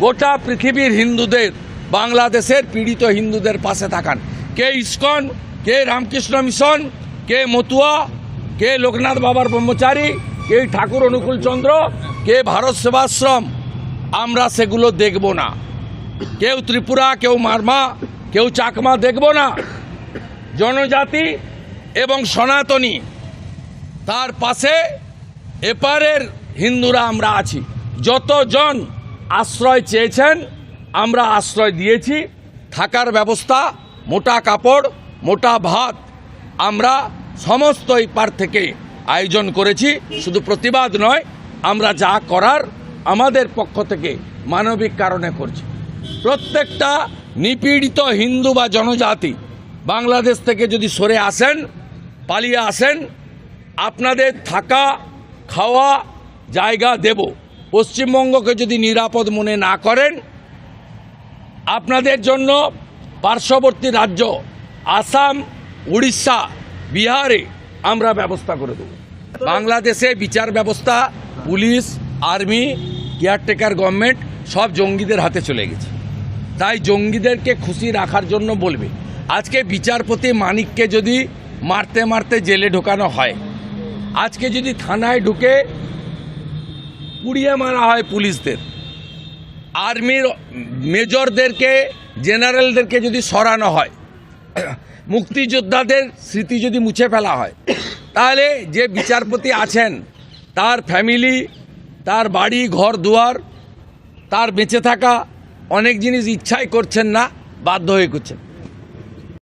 গোটা পৃথিবীর হিন্দুদের, বাংলাদেশের পীড়িত হিন্দুদের পাশে থাকান। কে ইস্কন, কে রামকৃষ্ণ মিশন, কে মতুয়া, কে লোকনাথ বাবার ব্রহ্মচারী, কে ঠাকুর অনুকূল চন্দ্র, কে ভারত সেবাশ্রম, আমরা সেগুলো দেখব না। কেউ ত্রিপুরা, কেউ মারমা, কেউ চাকমা দেখব না। জনজাতি এবং সনাতনী তার পাশে এপারের হিন্দুরা আমরা আছি। যতজন আশ্রয় চেয়েছেন আমরা আশ্রয় দিয়েছি। থাকার ব্যবস্থা, মোটা কাপড়, মোটা ভাত আমরা সমস্ত এপার থেকে আয়োজন করেছি। শুধু প্রতিবাদ নয়, আমরা যা করার আমাদের পক্ষ থেকে মানবিক কারণে করছি। প্রত্যেকটা নিপীড়িত হিন্দু বা জনজাতি বাংলাদেশ থেকে যদি সরে আসেন, পালিয়ে আসেন, আপনাদের থাকা খাওয়া জায়গা দেব। পশ্চিমবঙ্গকে যদি নিরাপদ মনে না করেন, আপনাদের জন্য পার্শ্ববর্তী রাজ্য আসাম, উড়িষ্যা, বিহারে আমরা ব্যবস্থা করে দেব। বাংলাদেশে বিচার ব্যবস্থা, পুলিশ, আর্মি, কেয়ারটেকার গভর্নমেন্ট সব জঙ্গিদের হাতে চলে গেছে। তাই জঙ্গিদেরকে খুশি রাখার জন্য বলবে। আজকে বিচারপতি মানিককে যদি মারতে মারতে জেলে ঢোকানো হয়, আজকে যদি থানায় ঢুকে পুড়িয়ে মারা হয় পুলিশদের, আর্মির মেজরদেরকে, জেনারেলদেরকে যদি সরানো হয়, মুক্তিযোদ্ধাদের স্মৃতি যদি মুছে ফেলা হয়, তাহলে যে বিচারপতি আছেন তার ফ্যামিলি, তার বাড়ি ঘর দুয়ার, তার বেঁচে থাকা অনেক জিনিস ইচ্ছাই করছেন না, বাধ্য হয়ে করছেন।